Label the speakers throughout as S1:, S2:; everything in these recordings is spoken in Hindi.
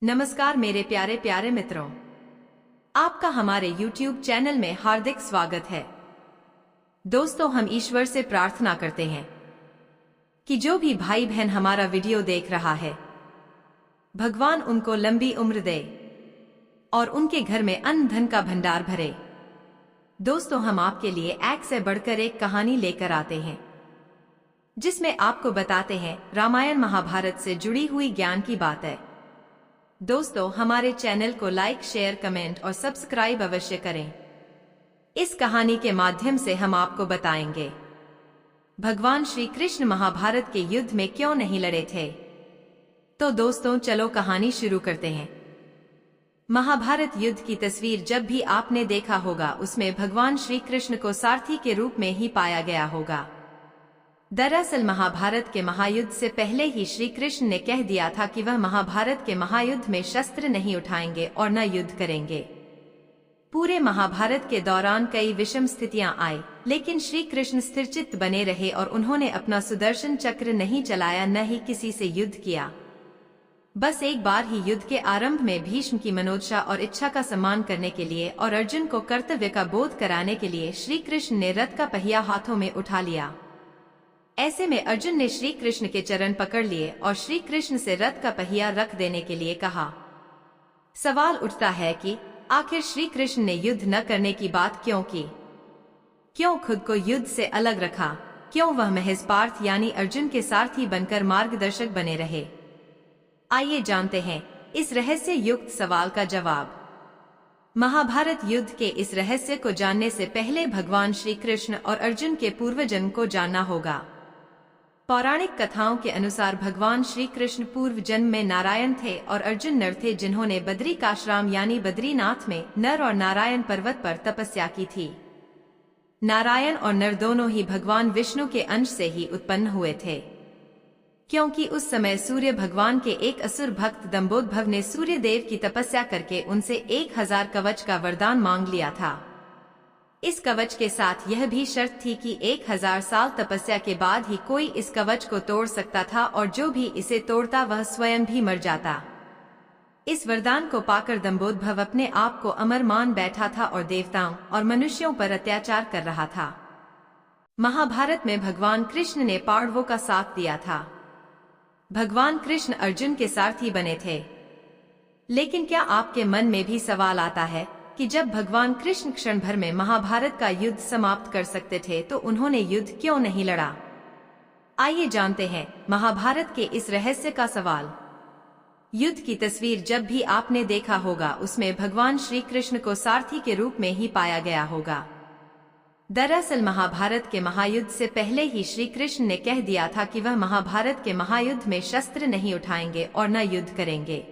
S1: नमस्कार मेरे प्यारे प्यारे मित्रों, आपका हमारे YouTube चैनल में हार्दिक स्वागत है। दोस्तों, हम ईश्वर से प्रार्थना करते हैं कि जो भी भाई बहन हमारा वीडियो देख रहा है, भगवान उनको लंबी उम्र दे और उनके घर में अन्न धन का भंडार भरे। दोस्तों, हम आपके लिए एक से बढ़कर एक कहानी लेकर आते हैं, जिसमें आपको बताते हैं रामायण महाभारत से जुड़ी हुई ज्ञान की बात है। दोस्तों, हमारे चैनल को लाइक, शेयर, कमेंट और सब्सक्राइब अवश्य करें। इस कहानी के माध्यम से हम आपको बताएंगे भगवान श्री कृष्ण महाभारत के युद्ध में क्यों नहीं लड़े थे। तो दोस्तों, चलो कहानी शुरू करते हैं। महाभारत युद्ध की तस्वीर जब भी आपने देखा होगा, उसमें भगवान श्री कृष्ण को सारथी के रूप में ही पाया गया होगा। दरअसल महाभारत के महायुद्ध से पहले ही श्री कृष्ण ने कह दिया था कि वह महाभारत के महायुद्ध में शस्त्र नहीं उठाएंगे और न युद्ध करेंगे। पूरे महाभारत के दौरान कई विषम स्थितियां आई, लेकिन श्री कृष्ण स्थिरचित्त बने रहे और उन्होंने अपना सुदर्शन चक्र नहीं चलाया, न ही किसी से युद्ध किया। बस एक बार ही युद्ध के आरंभ में भीष्म की मनोदशा और इच्छा का सम्मान करने के लिए और अर्जुन को कर्तव्य का बोध कराने के लिए श्री कृष्ण ने रथ का पहिया हाथों में उठा लिया। ऐसे में अर्जुन ने श्री कृष्ण के चरण पकड़ लिए और श्री कृष्ण से रथ का पहिया रख देने के लिए कहा। सवाल उठता है कि आखिर श्री कृष्ण ने युद्ध न करने की बात क्यों की? क्यों खुद को युद्ध से अलग रखा? क्यों वह महज पार्थ यानी अर्जुन के सारथी बनकर मार्गदर्शक बने रहे? आइए जानते हैं इस रहस्य युक्त सवाल का जवाब। महाभारत युद्ध के इस रहस्य को जानने से पहले भगवान श्री कृष्ण और अर्जुन के पूर्वजन्म को जानना होगा। पौराणिक कथाओं के अनुसार भगवान श्री कृष्ण पूर्व जन्म में नारायण थे और अर्जुन नर थे, जिन्होंने बद्रिकाश्रम यानी बद्रीनाथ में नर और नारायण पर्वत पर तपस्या की थी। नारायण और नर दोनों ही भगवान विष्णु के अंश से ही उत्पन्न हुए थे, क्योंकि उस समय सूर्य भगवान के एक असुर भक्त दंभोदभव ने सूर्य देव की तपस्या करके उनसे 1000 कवच का वरदान मांग लिया था। इस कवच के साथ यह भी शर्त थी कि 1000 साल तपस्या के बाद ही कोई इस कवच को तोड़ सकता था और जो भी इसे तोड़ता वह स्वयं भी मर जाता। इस वरदान को पाकर दंभोदभव अपने आप को अमर मान बैठा था और देवताओं और मनुष्यों पर अत्याचार कर रहा था। महाभारत में भगवान कृष्ण ने पांडवों का साथ दिया था। भगवान कृष्ण अर्जुन के सारथी बने थे। लेकिन क्या आपके मन में भी सवाल आता है कि जब भगवान कृष्ण क्षण भर में महाभारत का युद्ध समाप्त कर सकते थे, तो उन्होंने युद्ध क्यों नहीं लड़ा? आइए जानते हैं महाभारत के इस रहस्य का सवाल। युद्ध की तस्वीर जब भी आपने देखा होगा, उसमें भगवान श्री कृष्ण को सारथी के रूप में ही पाया गया होगा। दरअसल महाभारत के महायुद्ध से पहले ही श्री कृष्ण ने कह दिया था कि वह महाभारत के महायुद्ध में शस्त्र नहीं उठाएंगे और न युद्ध करेंगे।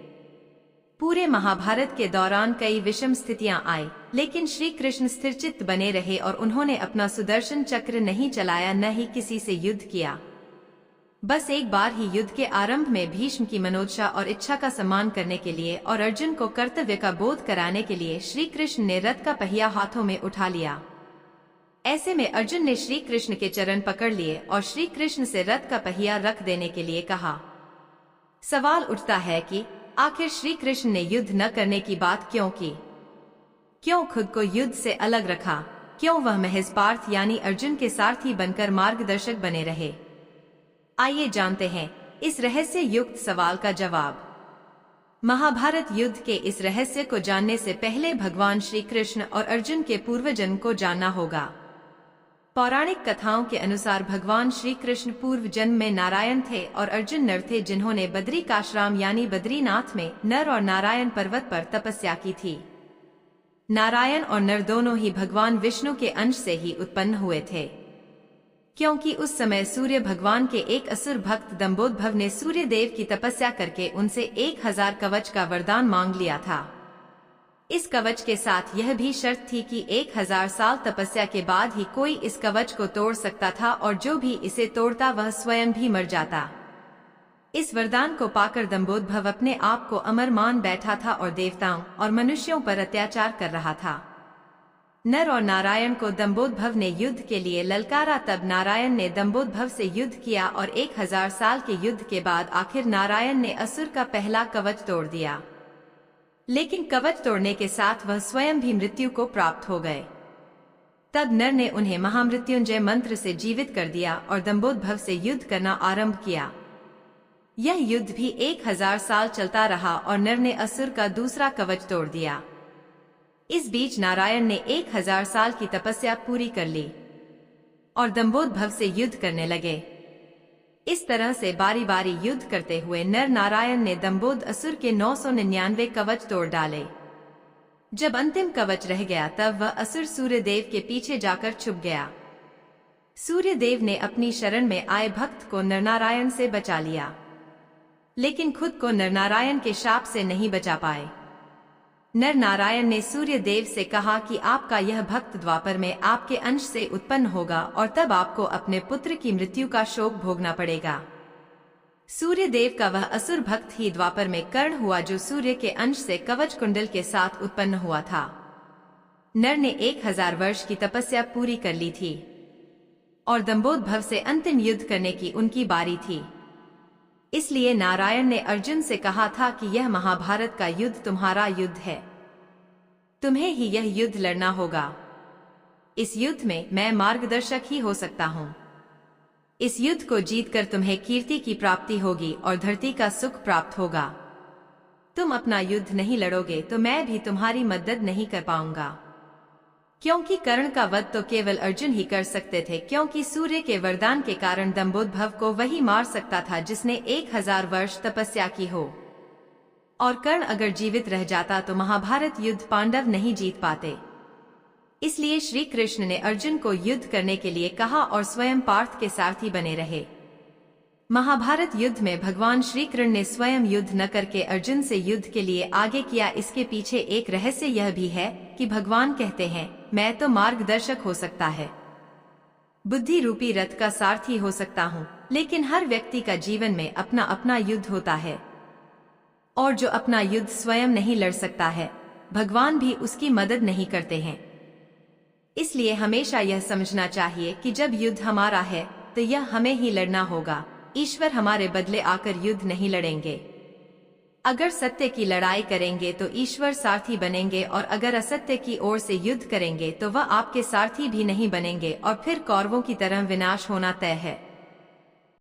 S1: पूरे महाभारत के दौरान कई विषम स्थितियां आई, लेकिन श्री कृष्ण स्थिरचित्त बने रहे और उन्होंने अपना सुदर्शन चक्र नहीं चलाया, न ही किसी से युद्ध किया। बस एक बार ही युद्ध के आरंभ में भीष्म की मनोदशा और इच्छा का सम्मान करने के लिए और अर्जुन को कर्तव्य का बोध कराने के लिए श्री कृष्ण ने रथ का पहिया हाथों में उठा लिया। ऐसे में अर्जुन ने श्री कृष्ण के चरण पकड़ लिए और श्री कृष्ण से रथ का पहिया रख देने के लिए कहा। सवाल उठता है कि आखिर श्री कृष्ण ने युद्ध न करने की बात क्यों की? क्यों खुद को युद्ध से अलग रखा? क्यों वह महज पार्थ यानी अर्जुन के सारथी बनकर मार्गदर्शक बने रहे? आइए जानते हैं इस रहस्य युक्त सवाल का जवाब। महाभारत युद्ध के इस रहस्य को जानने से पहले भगवान श्री कृष्ण और अर्जुन के पूर्वजन्म को जानना होगा। पौराणिक कथाओं के अनुसार भगवान श्री कृष्ण पूर्व जन्म में नारायण थे और अर्जुन नर थे, जिन्होंने बद्रिकाश्रम यानी बद्रीनाथ में नर और नारायण पर्वत पर तपस्या की थी। नारायण और नर दोनों ही भगवान विष्णु के अंश से ही उत्पन्न हुए थे, क्योंकि उस समय सूर्य भगवान के एक असुर भक्त दंभोदभव ने सूर्य देव की तपस्या करके उनसे 1000 कवच का वरदान मांग लिया था। इस कवच के साथ यह भी शर्त थी कि 1000 साल तपस्या के बाद ही कोई इस कवच को तोड़ सकता था और जो भी इसे तोड़ता वह स्वयं भी मर जाता। इस वरदान को पाकर दंभोदभव अपने आप को अमर मान बैठा था और देवताओं और मनुष्यों पर अत्याचार कर रहा था। नर और नारायण को दंभोदभव ने युद्ध के लिए ललकारा, तब नारायण ने दंभोदभव से युद्ध किया और 1000 साल के युद्ध के बाद आखिर नारायण ने असुर का पहला कवच तोड़ दिया। लेकिन कवच तोड़ने के साथ वह स्वयं भी मृत्यु को प्राप्त हो गए। तब नर ने उन्हें महामृत्युंजय मंत्र से जीवित कर दिया और दंभोद्भव से युद्ध करना आरंभ किया। यह युद्ध भी 1000 साल चलता रहा और नर ने असुर का दूसरा कवच तोड़ दिया। इस बीच नारायण ने 1000 साल की तपस्या पूरी कर ली और दंभोद्भव से युद्ध करने लगे। इस तरह से बारी बारी युद्ध करते हुए नर नारायण ने दंभोद असुर के 999 कवच तोड़ डाले। जब अंतिम कवच रह गया तब वह असुर सूर्यदेव के पीछे जाकर छुप गया। सूर्यदेव ने अपनी शरण में आए भक्त को नरनारायण से बचा लिया, लेकिन खुद को नरनारायण के शाप से नहीं बचा पाए। नर नारायण ने सूर्यदेव से कहा कि आपका यह भक्त द्वापर में आपके अंश से उत्पन्न होगा और तब आपको अपने पुत्र की मृत्यु का शोक भोगना पड़ेगा। सूर्यदेव का वह असुर भक्त ही द्वापर में कर्ण हुआ, जो सूर्य के अंश से कवच कुंडल के साथ उत्पन्न हुआ था। नर ने 1000 वर्ष की तपस्या पूरी कर ली थी और दंभोद्भव से अंतिम युद्ध करने की उनकी बारी थी। इसलिए नारायण ने अर्जुन से कहा था कि यह महाभारत का युद्ध तुम्हारा युद्ध है, तुम्हें ही यह युद्ध लड़ना होगा। इस युद्ध में मैं मार्गदर्शक ही हो सकता हूँ। इस युद्ध को जीतकर तुम्हें कीर्ति की प्राप्ति होगी और धरती का सुख प्राप्त होगा। तुम अपना युद्ध नहीं लड़ोगे तो मैं भी तुम्हारी मदद नहीं कर पाऊंगा, क्योंकि कर्ण का वध तो केवल अर्जुन ही कर सकते थे, क्योंकि सूर्य के वरदान के कारण दंभोद्भव को वही मार सकता था जिसने 1000 वर्ष तपस्या की हो। और कर्ण अगर जीवित रह जाता तो महाभारत युद्ध पांडव नहीं जीत पाते। इसलिए श्री कृष्ण ने अर्जुन को युद्ध करने के लिए कहा और स्वयं पार्थ के सारथी बने रहे। महाभारत युद्ध में भगवान श्री कृष्ण ने स्वयं युद्ध न करके अर्जुन से युद्ध के लिए आगे किया। इसके पीछे एक रहस्य यह भी है कि भगवान कहते हैं, मैं तो मार्गदर्शक हो सकता है, बुद्धि रूपी रथ का सारथी हो सकता हूँ, लेकिन हर व्यक्ति का जीवन में अपना अपना युद्ध होता है और जो अपना युद्ध स्वयं नहीं लड़ सकता है, भगवान भी उसकी मदद नहीं करते हैं। इसलिए हमेशा यह समझना चाहिए कि जब युद्ध हमारा है तो यह हमें ही लड़ना होगा। ईश्वर हमारे बदले आकर युद्ध नहीं लड़ेंगे। अगर सत्य की लड़ाई करेंगे तो ईश्वर सारथी बनेंगे और अगर असत्य की ओर से युद्ध करेंगे तो वह आपके सारथी भी नहीं बनेंगे और फिर कौरवों की तरह विनाश होना तय है।